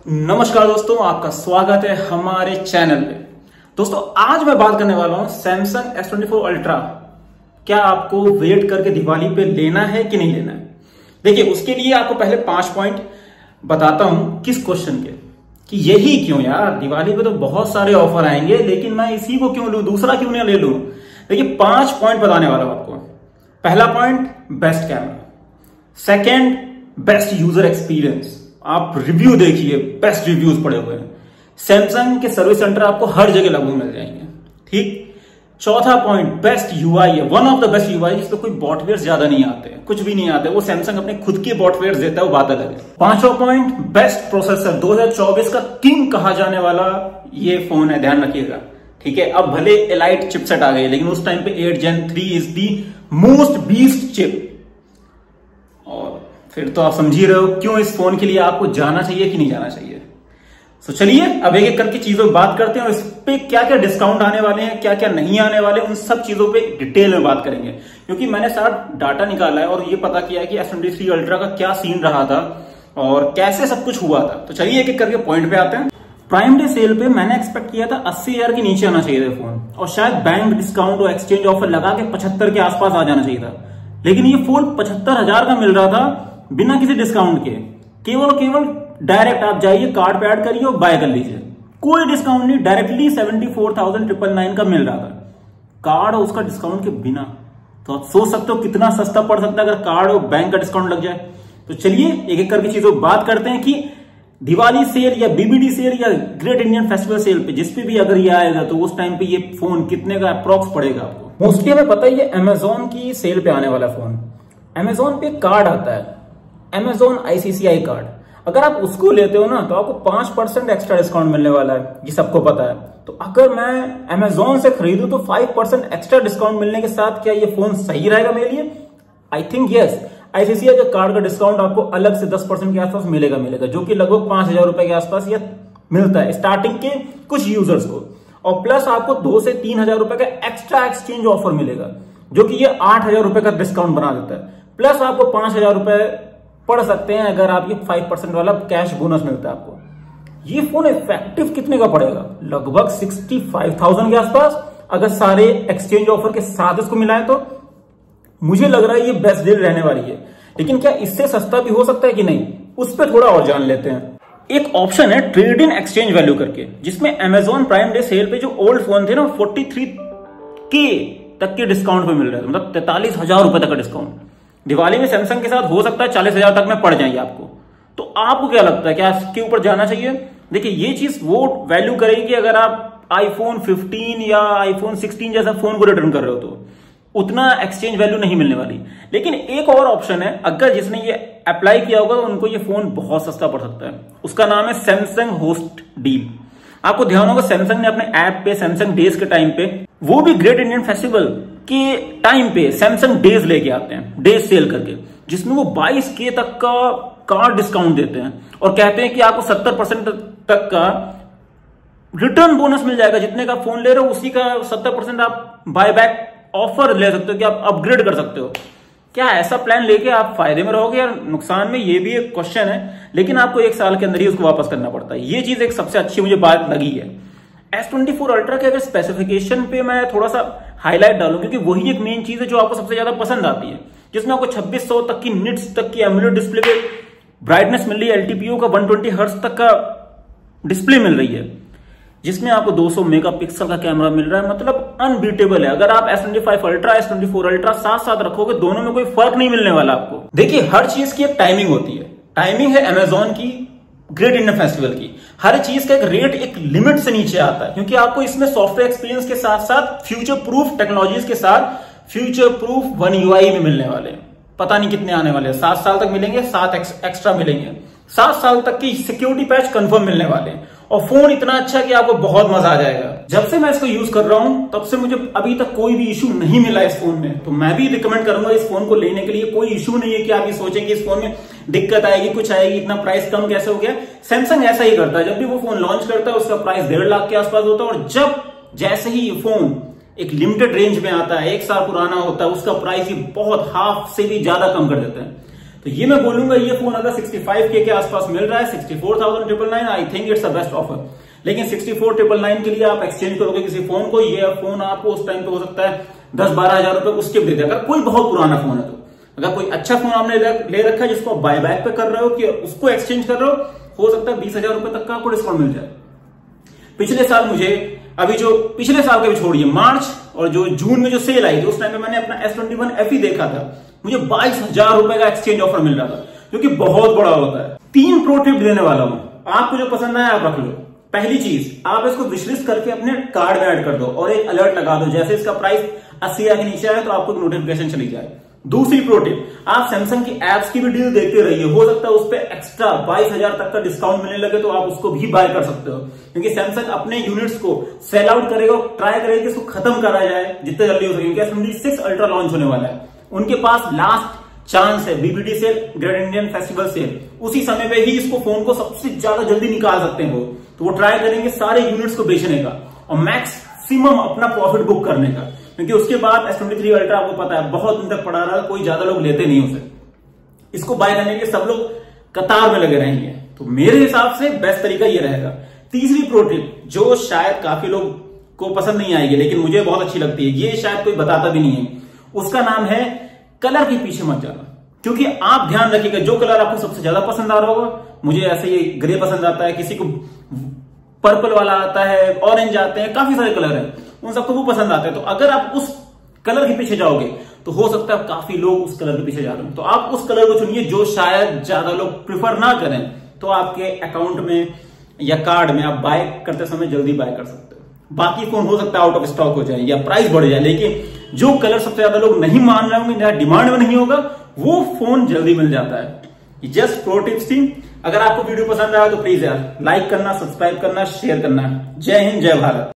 नमस्कार दोस्तों, आपका स्वागत है हमारे चैनल पे। दोस्तों आज मैं बात करने वाला हूं सैमसंग S24 अल्ट्रा। क्या आपको वेट करके दिवाली पे लेना है कि नहीं लेना है? देखिए, उसके लिए आपको पहले 5 पॉइंट बताता हूं किस क्वेश्चन के, कि यही क्यों यार, दिवाली पे तो बहुत सारे ऑफर आएंगे लेकिन मैं इसी को क्यों लूं, दूसरा क्यों नहीं ले लूं। देखिए 5 पॉइंट बताने वाला हूं आपको। पहला point, best camera. Second, best user experience. आप रिव्यू देखिए, बेस्ट रिव्यूज पड़े हुए हैं। सैमसंग के सर्विस सेंटर आपको हर जगह लगभग मिल जाएंगे। ठीक। चौथा पॉइंट, बेस्ट यूआई है, one of the best UI, जिसमें कोई बॉटवेयर ज्यादा नहीं आते, कुछ भी नहीं आते, वो सैमसंग अपने खुद के बॉटवेयर देता है, वो बात अलग है। पांचवा पॉइंट, बेस्ट प्रोसेसर, 2024 का किंग कहा जाने वाला ये फोन है, ध्यान रखिएगा। ठीक है, अब भले एलाइट चिपसेट आ गई, लेकिन उस टाइम पे 8 Gen 3 is the most beast chip. और फिर तो आप समझ ही रहे हो क्यों इस फोन के लिए आपको जाना चाहिए कि नहीं जाना चाहिए। तो चलिए अब एक एक करके चीजों पर बात करते हैं, और इस पे क्या क्या डिस्काउंट आने वाले हैं, क्या क्या नहीं आने वाले, उन सब चीजों पे डिटेल में बात करेंगे। क्योंकि मैंने सारा डाटा निकाला है और ये पता किया कि S23 अल्ट्रा का क्या सीन रहा था और कैसे सब कुछ हुआ था। तो चलिए एक एक करके पॉइंट पे आते हैं। प्राइम डे सेल पे मैंने एक्सपेक्ट किया था 80,000 के नीचे आना चाहिए था फोन, और शायद बैंक डिस्काउंट और एक्सचेंज ऑफर लगा के 75 के आसपास आ जाना चाहिए था। लेकिन ये फोन 75,000 का मिल रहा था बिना किसी डिस्काउंट के। केवल डायरेक्ट आप जाइए, कार्ड पे ऐड करिए और बाय कर लीजिए, कोई डिस्काउंट नहीं। डायरेक्टली 74,999 का मिल रहा था, कार्ड और उसका डिस्काउंट के बिना। तो आप सोच सकते हो कितना सस्ता पड़ सकता है अगर कार्ड और बैंक का डिस्काउंट लग जाए। तो चलिए एक एक करके चीजों बात करते हैं कि दिवाली सेल या बीबीडी सेल या ग्रेट इंडियन फेस्टिवल सेल पे जिस पे भी अगर ये आएगा तो उस टाइम पे ये फोन कितने का अप्रॉक्स पड़ेगा आपको। मोस्टली हमें पता है ये अमेजोन की सेल पे आने वाला फोन। अमेजोन पे कार्ड आता है, अमेजोन ICICI कार्ड। अगर आप उसको लेते हो ना तो आपको 5% एक्स्ट्रा डिस्काउंट मिलने वाला है, ये सबको पता है। तो अगर मैं अमेजोन से खरीदूं तो 5% एक्स्ट्रा डिस्काउंट मिलने के साथ क्या ये फोन सही रहेगा मेरे लिए? I think yes. ICICI का कार्ड का डिस्काउंट आपको अलग से 10% के आसपास मिलेगा, जो कि लगभग 5,000 रुपए के आसपास यह मिलता है स्टार्टिंग के कुछ यूजर्स को। और प्लस आपको 2 से 3,000 रुपए का एक्स्ट्रा एक्सचेंज ऑफर मिलेगा, जो कि ये 8,000 रुपए का डिस्काउंट बना देता है। प्लस आपको 5,000 रुपए पड़ सकते हैं अगर आप ये 5% वाला कैश बोनस मिलता है आपको। ये फोन इफेक्टिव कितने का पड़ेगा? लगभग 65,000 के आसपास, अगर सारे एक्सचेंज ऑफर के साथ इसको मिलाएं तो मुझे लग रहा है ये बेस्ट डील रहने वाली है। लेकिन क्या इससे सस्ता भी हो सकता है कि नहीं, उस पर थोड़ा और जान लेते हैं। एक ऑप्शन है ट्रेड इन एक्सचेंज वैल्यू करके, जिसमें अमेजोन प्राइम डे सेल पे जो ओल्ड फोन थे ना 43K तक के डिस्काउंट पे मिल रहे थे, मतलब 43,000 रुपए तक का डिस्काउंट। दिवाली में सैमसंग के साथ हो सकता है 40,000 तक में पड़ जाएंगे आपको। तो आपको क्या लगता है, क्या इसके ऊपर जाना चाहिए? देखिए ये चीज वो वैल्यू करेगी अगर आप आईफोन 15 या आईफोन 16 जैसा फोन को रिटर्न कर रहे हो तो उतना एक्सचेंज वैल्यू नहीं मिलने वाली। लेकिन एक और ऑप्शन है, अगर जिसने ये अप्लाई किया होगा तो उनको ये फोन बहुत सस्ता पड़ सकता है। उसका नाम है सैमसंग होस्ट डील। आपको ध्यान होगा सैमसंग ने अपने ऐप पे सैमसंग डेज के टाइम पे, वो भी ग्रेट इंडियन फेस्टिवल के टाइम पे सैमसंग डेज लेके आते हैं, डेज सेल करके, जिसमें वो 22K तक का कार्ड डिस्काउंट देते हैं और कहते हैं कि आपको 70% तक का रिटर्न बोनस मिल जाएगा। जितने का फोन ले रहे हो उसी का 70% आप बाय बैक ऑफर ले सकते हो, कि आप अपग्रेड कर सकते हो। क्या ऐसा प्लान लेके आप फायदे में रहोगे या नुकसान में, ये भी एक क्वेश्चन है। लेकिन आपको 1 साल के अंदर ही उसको वापस करना पड़ता है। ये चीज एक सबसे अच्छी मुझे बात लगी है। S24 अल्ट्रा के अगर स्पेसिफिकेशन पे मैं थोड़ा सा हाईलाइट डालूं, क्योंकि वही एक मेन चीज है जो आपको सबसे ज्यादा पसंद आती है, जिसमें आपको 2600 तक की निट्स तक की एमुलेट डिस्प्ले पे ब्राइटनेस मिल रही है, LTPO का 120 हर्ट्ज तक का डिस्प्ले मिल रही है, जिसमें आपको 200 मेगापिक्सल का कैमरा मिल रहा है, मतलब अनबीटेबल है। अगर आप S25 अल्ट्रा S24 अल्ट्रा साथ साथ रखोगे, दोनों में कोई फर्क नहीं मिलने वाला आपको। देखिए हर चीज की एक टाइमिंग होती है। टाइमिंग है अमेजोन की, ग्रेट इंडियन फेस्टिवल की। हर चीज का एक रेट एक लिमिट से नीचे आता है, क्योंकि आपको इसमें सॉफ्टवेयर एक्सपीरियंस के साथ साथ फ्यूचर प्रूफ टेक्नोलॉजीज के साथ फ्यूचर प्रूफ One UI में मिलने वाले हैं। पता नहीं कितने आने वाले हैं, 7 साल तक मिलेंगे, 7 एक्स्ट्रा मिलेंगे, 7 साल तक की सिक्योरिटी पैच कंफर्म मिलने वाले हैं। और फोन इतना अच्छा कि आपको बहुत मजा आ जाएगा। जब से मैं इसको यूज कर रहा हूं तब से मुझे अभी तक कोई भी इशू नहीं मिला इस फोन में। तो मैं भी रिकमेंड करूंगा इस फोन को लेने के लिए। कोई इशू नहीं है कि आप ये सोचें कि इस फोन में दिक्कत आएगी, कुछ आएगी, इतना प्राइस कम कैसे हो गया। सैमसंग ऐसा ही करता है, जब भी वो फोन लॉन्च करता है उसका प्राइस 1.5 लाख के आसपास होता है, और जब जैसे ही ये फोन एक लिमिटेड रेंज में आता है, 1 साल पुराना होता है, उसका प्राइस ही बहुत हाफ से भी ज्यादा कम कर देता है। तो ये मैं बोलूंगा ये फोन अगर 65K के आसपास मिल रहा है, 64,999, I think it's the best offer. लेकिन 64,999 के लिए आप एक्सचेंज करोगे किसी फोन को, ये फोन आपको उस टाइम पे हो सकता है 10-12 हजार रुपए उसके भी दे देगा, कोई बहुत पुराना फोन है। तो अगर कोई अच्छा फोन आपने ले रखा है जिसको आप बायबैक पे कर रहे हो कि उसको एक्सचेंज कर रहे हो सकता है 20,000 रुपए तक का आपको डिस्काउंट मिल जाए। पिछले साल मुझे अभी जो पिछले साल का भी छोड़िए, मार्च और जो जून में जो सेल आई थी उस टाइम पे मैंने अपना S21 FE देखा था, मुझे 22,000 रुपए का एक्सचेंज ऑफर मिल रहा था, जो कि बहुत बड़ा होता है। 3 प्रो टिप देने वाला हूं, आपको जो पसंद आया आप रख लो। पहली चीज, आप इसको विशलिस्ट करके अपने कार्ड में ऐड कर दो और एक अलर्ट लगा दो, जैसे इसका प्राइस 80,000 के नीचे आए तो आपको नोटिफिकेशन चली जाए। दूसरी प्रो टिप, आप सैमसंग की एप्स की भी डील देखते रहिए, हो सकता है उस पर एक्स्ट्रा 22,000 तक का डिस्काउंट मिलने लगे तो आप उसको भी बाय कर सकते हो, क्योंकि सैमसंग अपने यूनिट्स को सेल आउट करेगा, ट्राई करेगा कि इसको खत्म करा जाए जितने जल्दी हो सके। S26 अल्ट्रा लॉन्च होने वाला है, उनके पास लास्ट चांस है, BBD sale, great Indian festival sale, उसी समय पे ही इसको फोन को सबसे ज्यादा जल्दी निकाल सकते हैं वो, तो वो ट्राई करेंगे सारे यूनिट्स को बेचने का और मैक्सिमम अपना प्रॉफिट बुक करने का, क्योंकि उसके बाद S23 अल्ट्रा आपको पता है बहुत दिन तक पड़ा रहा, कोई ज्यादा लोग लेते नहीं उसे। इसको बाय करने के सब लोग कतार में लगे रहेंगे, तो मेरे हिसाब से बेस्ट तरीका ये रहेगा। तीसरी प्रो टिप जो शायद काफी लोग को पसंद नहीं आएगी लेकिन मुझे बहुत अच्छी लगती है, ये शायद कोई बताता भी नहीं है, उसका नाम है कलर के पीछे मत जाना। क्योंकि आप ध्यान रखिएगा जो कलर आपको सबसे ज्यादा पसंद आ रहा होगा, मुझे ऐसे ये ग्रे पसंद आता है, किसी को पर्पल वाला आता है, ऑरेंज आते हैं, काफी सारे कलर हैं, उन सबको वो पसंद आते हैं। तो अगर आप उस कलर के पीछे जाओगे तो हो सकता है काफी लोग उस कलर के पीछे जा रहे हो, तो आप उस कलर को चुनिए जो शायद ज्यादा लोग प्रिफर ना करें, तो आपके अकाउंट में या कार्ड में आप बाय करते समय जल्दी बाय कर सकते हो। बाकी फोन हो सकता है आउट ऑफ स्टॉक हो जाए या प्राइस बढ़ जाए, लेकिन जो कलर सबसे ज्यादा लोग नहीं मान रहे होंगे या डिमांड में नहीं होगा वो फोन जल्दी मिल जाता है। जस्ट प्रो टिप्स थी। अगर आपको वीडियो पसंद आया तो प्लीज यार लाइक करना, सब्सक्राइब करना, शेयर करना। जय हिंद, जय भारत।